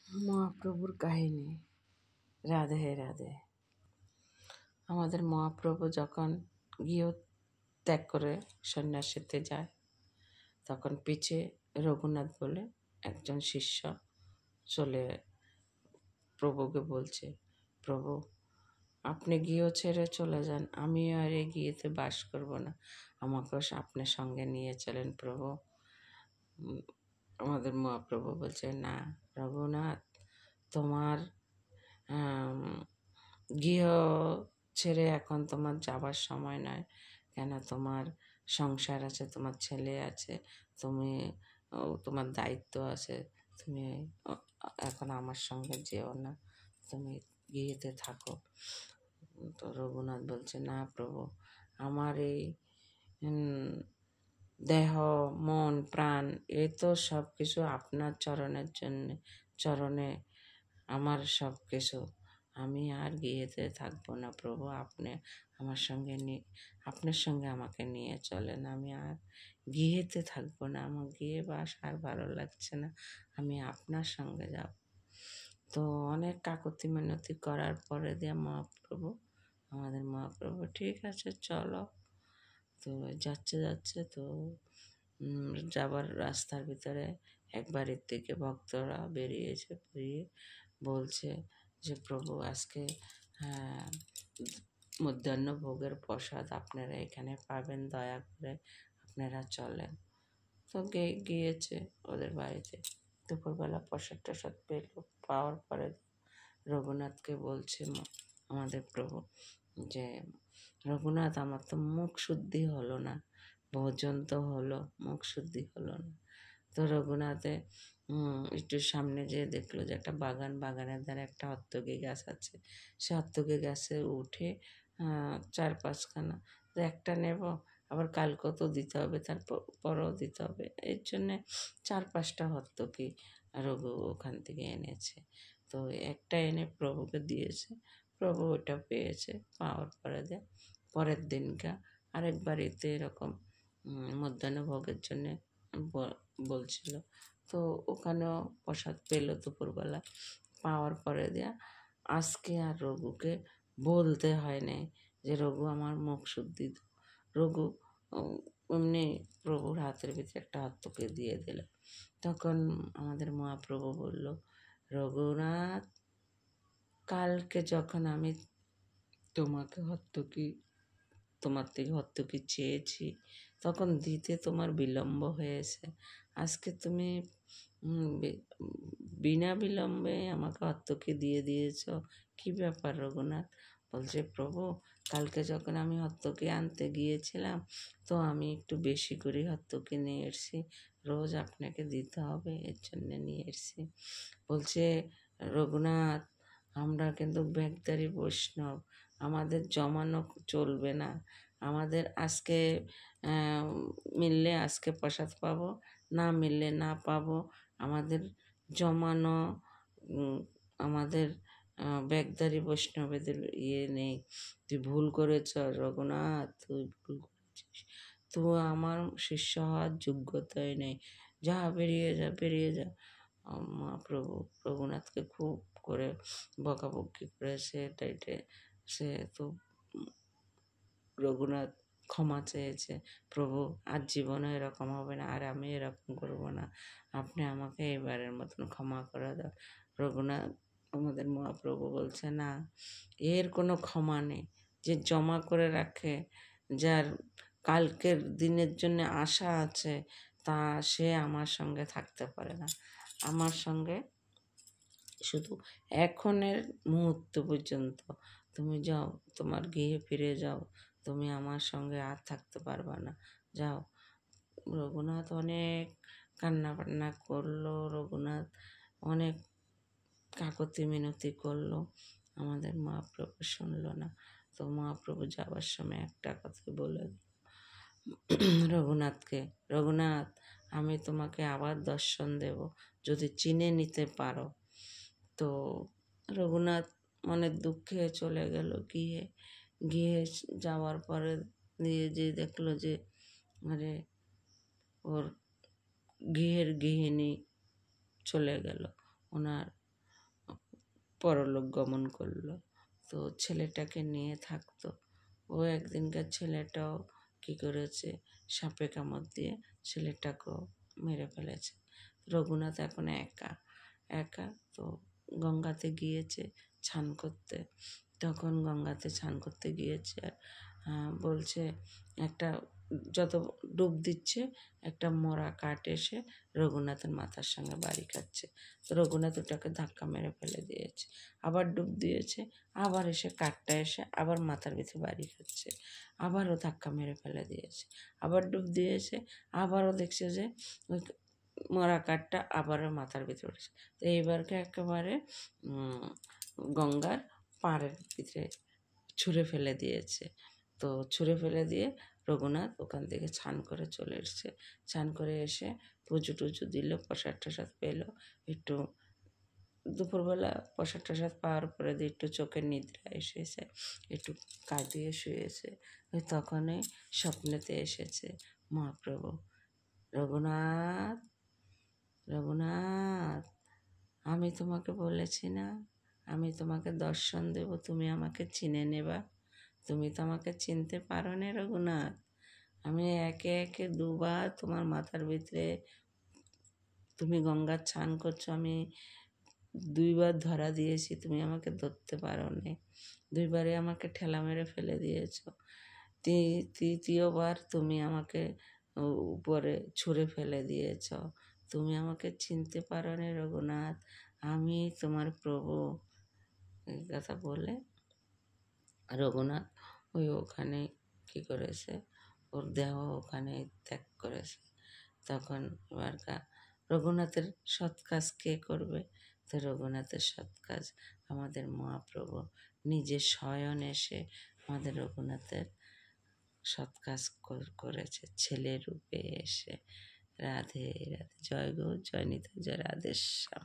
মহাপ্রভুর কাহিনী। রাধে রাধে। আমাদের মহাপ্রভু যখন গৃহ ত্যাগ করে সন্ন্যাসীতে যায়, তখন পিছে রঘুনাথ বলে একজন শিষ্য চলে প্রভুকে বলছে, প্রভু আপনি গৃহ ছেড়ে চলে যান, আমি আর এই গৃহেতে বাস করব না, আমাকেও আপনার সঙ্গে নিয়ে চলেন প্রভু। আমাদের মহাপ্রভু বলছে, না রঘুনাথ, তোমার গৃহ ছেড়ে এখন তোমার যাবার সময় নয়। কেন, তোমার সংসার আছে, তোমার ছেলে আছে, তোমার দায়িত্ব আছে, তুমি এখন আমার সঙ্গে যেও না, তুমি গৃহেতে থাকো। তো রঘুনাথ বলছে, না প্রভু, আমার এই দেহ মন প্রাণ এ তো সব কিছু আপনার চরণে আমার সব কিছু, আমি আর গৃহেতে থাকবো না প্রভু, আপনার সঙ্গে আমাকে নিয়ে চলেন, আমি আর গৃহেতে থাকবো না, আমার গৃহে বাস আর ভালো লাগছে না, আমি আপনার সঙ্গে যাব। তো অনেক কাকুতি মিনতি করার পরে দিয়ে আমাদের মহাপ্রভু ঠিক আছে চলো। তো যাচ্ছে তো যাবার রাস্তার ভিতরে এক বাড়ির থেকে ভক্তরা বেরিয়ে বলছে যে প্রভু আজকে মধ্যাহ্ন ভোগের প্রসাদ আপনারা এখানে পাবেন, দয়া করে আপনারা চলেন। তো গিয়েছে ওদের বাড়িতে, দুপুরবেলা প্রসাদ টসাদ পাওয়ার পরে রঘুনাথকে বলছে আমাদের প্রভু যে, রঘুনাথ আমার তো মুখ শুদ্ধি হলো না, ভোজন তো হলো, মুখ শুদ্ধি হলো না। তো রঘুনাথে একটু সামনে যেয়ে দেখলো যে একটা বাগানের ধারে একটা হত্তকি গাছ আছে। সে হত্তকি গাছে উঠে 4-5খানা, তো একটা নেব, আবার কালকেও তো দিতে হবে, পরেও দিতে হবে, এর জন্যে 4-5টা হত্তকি রঘু ওখান থেকে এনেছে। তো একটা এনে প্রভুকে দিয়েছে, প্রভু ওটা পেয়েছে, পাওয়ার পরে পরের দিনকা আরেক বাড়িতে এরকম মধ্যাহ্ন ভোগের জন্যে বলছিল। তো ওখানেও প্রসাদ পেলো দুপুরবেলা, পাওয়ার পরে আজকে আর রঘুকে বলতে হয় নাই যে রঘু আমার মুখ শুদ্ধি। রঘু এমনি প্রভুর হাতের ভিতরে একটা হত্তকে দিয়ে দিল। তখন আমাদের মহাপ্রভু বলল, রঘুনাথ, কালকে যখন আমি তোমার থেকে হত্তকি চেয়েছি, তখন দিতে তোমার বিলম্ব হয়েছে, আজকে তুমি বিনা বিলম্বে আমাকে হত্তকি দিয়ে দিয়েছ, কি ব্যাপার রঘুনাথ? বলছে, প্রভু কালকে যখন আমি হত্তকি আনতে গিয়েছিলাম, তো আমি একটু বেশি করে হত্তকি নিয়ে এসেছি, রোজ আপনাকে দিতে হবে, এর জন্যে নিয়ে এসেছি। বলছে, রঘুনাথ, আমরা কিন্তু ব্যাগদারি বৈষ্ণব, আমাদের জমানো চলবে না, আমাদের আজকে মিললে আজকে প্রসাদ পাবো, না মিললে না পাবো, আমাদের জমানো আমাদের ব্যাগদারি বৈষ্ণবেদের নেই। তুই ভুল করেছ রঘুনাথ, তুই ভুল করেছিস, তুই আমার শিষ্য হওয়ার যোগ্যতাই নেই, যা বেরিয়ে যা। মহাপ্রভু রঘুনাথকে খুব করে বকাবকি করেছে, সে তো রঘুনাথ ক্ষমা চেয়েছে, প্রভু আর জীবনে এরকম হবে না, আর আমি এরকম করব না, আপনি আমাকে এবারের মতন ক্ষমা করে দাও। রঘুনাথ আমাদের মহাপ্রভু বলছে, না, এর কোনো ক্ষমা নেই, যে জমা করে রাখে, যার কালকের দিনের জন্য আশা আছে, সে আমার সঙ্গে থাকতে পারে না, আমার সঙ্গে শুধু এখনের মুহূর্ত পর্যন্ত তুমি যাও, তোমার গৃহে ফিরে যাও, তুমি আমার সঙ্গে আর থাকতে পারবা না, যাও। রঘুনাথ অনেক কান্না করলো, রঘুনাথ অনেক কাকুতি মিনতি করলো, আমাদের মহাপ্রভু শুনলো না। তো মহাপ্রভু যাবার সময় একটা কথা বলে রঘুনাথকে, রঘুনাথ, আমি তোমাকে আবার দর্শন দেব, যদি চিনে নিতে পারো। তো রঘুনাথ মনের দুঃখে চলে গেল গিয়ে যাওয়ার পরে যে দেখলো যে ওর গৃহের গৃহিণী চলে গেল, ওনার পরলোক গমন করলো। তো ছেলেটাকে নিয়ে থাকতো। ও একদিনকার ছেলেটাও কী করেছে, সাপে কামড় দিয়ে ছেলেটাকেও মেরে ফেলেছে। রঘুনাথ এখন একা একা। তো গঙ্গাতে গিয়েছে স্নান করতে। তখন গঙ্গাতে স্নান করতে গিয়েছে আর বলছে, একটা যত ডুব দিচ্ছে একটা মরা কাঠ এসে রঘুনাথের মাথার সঙ্গে বাড়ি খাচ্ছে। তো রঘুনাথ ওটাকে ধাক্কা মেরে ফেলে দিয়েছে। আবার ডুব দিয়েছে, আবার এসে কাঠটা এসে আবার মাথার ভিতরে বাড়ি খাচ্ছে। আবারও ধাক্কা মেরে ফেলে দিয়েছে, আবার ডুব দিয়েছে, আবারও দেখছে যে ওই মরা কাঠটা আবারও মাথার ভিতরে উঠেছে। তো এইবারকে একেবারে গঙ্গার পাড়ের ভিতরে ছুঁড়ে ফেলে দিয়েছে। তো ছুঁড়ে ফেলে দিয়ে রঘুনাথ ওখান থেকে স্নান করে চলে এসছে। স্নান করে এসে পুজো টুজো দিল, প্রসাদ টসাদ পেলো। একটু দুপুরবেলা প্রসাদ টসাদ পাওয়ার পরে দিয়ে একটু চোখের নিদ্রা এসেছে, একটু কাঁদিয়ে শুয়েছে। ওই তখনই স্বপ্নেতে এসেছে মহাপ্রভু, রঘুনাথ, রঘুনাথ, আমি তোমাকে বলেছি না আমি তোমাকে দর্শন দেব, তুমি আমাকে চিনে নেবা। তুমি তো আমাকে চিনতে পারো না রঘুনাথ। আমি একে একে দুবার তোমার মাথার ভিতরে, তুমি গঙ্গার স্নান করছো, আমি দুইবার ধরা দিয়েছি, তুমি আমাকে ধরতে পারো নি। দুইবারে আমাকে ঠেলা মেরে ফেলে দিয়েছো। তৃতীয়বার তুমি আমাকে উপরে ছুঁড়ে ফেলে দিয়েছ। তুমি আমাকে চিনতে পারো নি রঘুনাথ, আমি তোমার প্রভু। এই কথা বলে রঘুনাথ ওখানে কী করেছে, ওর দেহ ওখানে ত্যাগ করেছে। তখন এবারকার রঘুনাথের সৎ কাজ কে করবে? তো রঘুনাথের সৎ কাজ আমাদের মহাপ্রভু নিজে স্বয়ং এসে আমাদের রঘুনাথের সৎ কাজ করেছে ছেলে রূপে এসে। রাধে রাধে, জয় গৌর, জয় নিতাই, জয় রাধেশ্যাম।